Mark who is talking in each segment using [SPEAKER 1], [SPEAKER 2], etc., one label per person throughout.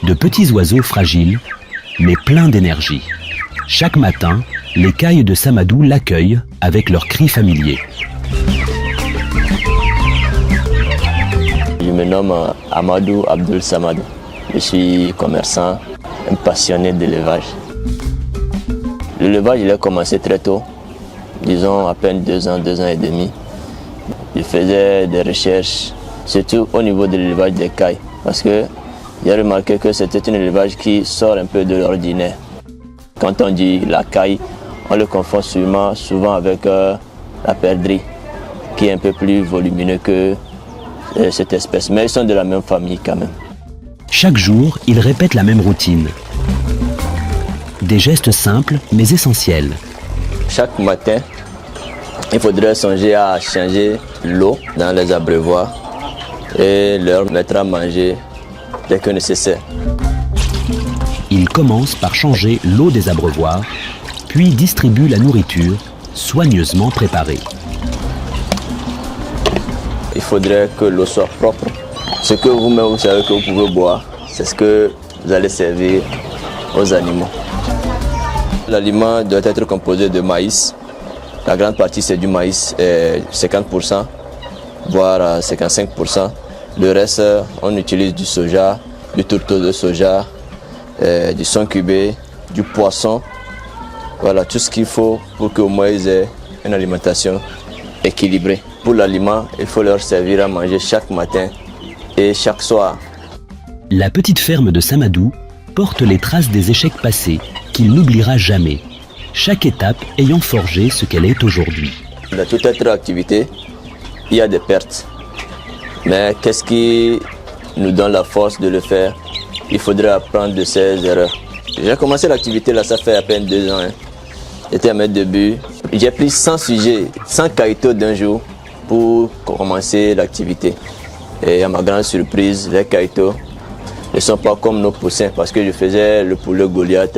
[SPEAKER 1] De petits oiseaux fragiles, mais pleins d'énergie. Chaque matin, les cailles de Samadou l'accueillent avec leurs cris familiers.
[SPEAKER 2] Je me nomme Amadou Abdul Samadou. Je suis commerçant, un passionné d'élevage. L'élevage, il a commencé très tôt, disons à peine 2 ans et demi. Je faisais des recherches, surtout au niveau de l'élevage des cailles, parce que j'ai remarqué que c'était un élevage qui sort un peu de l'ordinaire. Quand on dit la caille, on le confond souvent avec la perdrix, qui est un peu plus volumineux que cette espèce, mais ils sont de la même famille quand même.
[SPEAKER 1] Chaque jour, il répète la même routine. Des gestes simples mais essentiels.
[SPEAKER 2] Chaque matin, il faudrait songer à changer l'eau dans les abreuvoirs et leur mettre à manger dès que nécessaire.
[SPEAKER 1] Il commence par changer l'eau des abreuvoirs, puis distribue la nourriture soigneusement préparée.
[SPEAKER 2] Il faudrait que l'eau soit propre. Ce que vous-même vous savez que vous pouvez boire, c'est ce que vous allez servir aux animaux. L'aliment doit être composé de maïs. La grande partie c'est du maïs, 50%, voire 55%. Le reste, on utilise du soja, du tourteau de soja, du son cubé, du poisson. Voilà tout ce qu'il faut pour que Moïse ait une alimentation équilibrée. Pour l'aliment, il faut leur servir à manger chaque matin et chaque soir.
[SPEAKER 1] La petite ferme de Samadou porte les traces des échecs passés qu'il n'oubliera jamais, chaque étape ayant forgé ce qu'elle est aujourd'hui.
[SPEAKER 2] Dans toute autre activité, il y a des pertes. Mais qu'est-ce qui nous donne la force de le faire? Il faudrait apprendre de ses erreurs. J'ai commencé l'activité là, ça fait à peine 2 ans. J'étais à mes débuts. J'ai pris 100 sujets, 100 caïtos d'un jour pour commencer l'activité. Et à ma grande surprise, les caïtos ne sont pas comme nos poussins parce que je faisais le poulet Goliath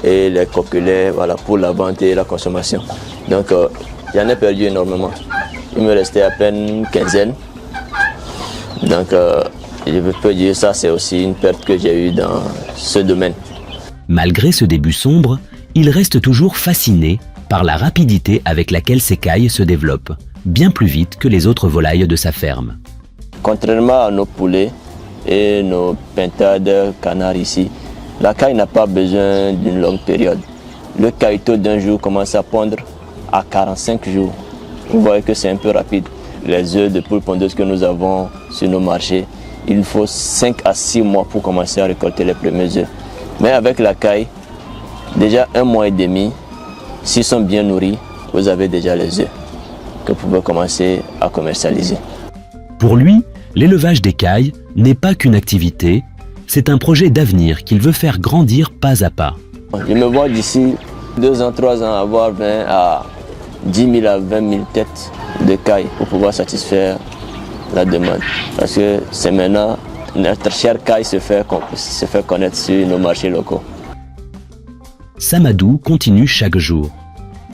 [SPEAKER 2] et les coquelets, voilà, pour la vente et la consommation. Donc j'en ai perdu énormément. Il me restait à peine une quinzaine. Donc je peux dire ça, c'est aussi une perte que j'ai eue dans ce domaine.
[SPEAKER 1] Malgré ce début sombre, il reste toujours fasciné par la rapidité avec laquelle ces cailles se développent, bien plus vite que les autres volailles de sa ferme.
[SPEAKER 2] Contrairement à nos poulets et nos pintades canards ici, la caille n'a pas besoin d'une longue période. Le caïto d'un jour commence à pondre à 45 jours. Vous voyez que c'est un peu rapide. Les œufs de poule pondeuse que nous avons sur nos marchés, il faut 5 à 6 mois pour commencer à récolter les premiers œufs. Mais avec la caille, déjà 1 mois et demi, s'ils sont bien nourris, vous avez déjà les œufs que vous pouvez commencer à commercialiser.
[SPEAKER 1] Pour lui, l'élevage des cailles n'est pas qu'une activité, c'est un projet d'avenir qu'il veut faire grandir pas à pas.
[SPEAKER 2] Je me vois d'ici 2 ans, 3 ans avoir 20 à 10 000 à 20 000 têtes de cailles pour pouvoir satisfaire la demande. Parce que c'est maintenant, notre chère caille se fait connaître sur nos marchés locaux.
[SPEAKER 1] Samadou continue chaque jour,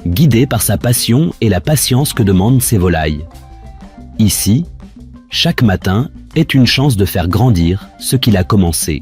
[SPEAKER 1] guidé par sa passion et la patience que demandent ses volailles. Ici, chaque matin est une chance de faire grandir ce qu'il a commencé.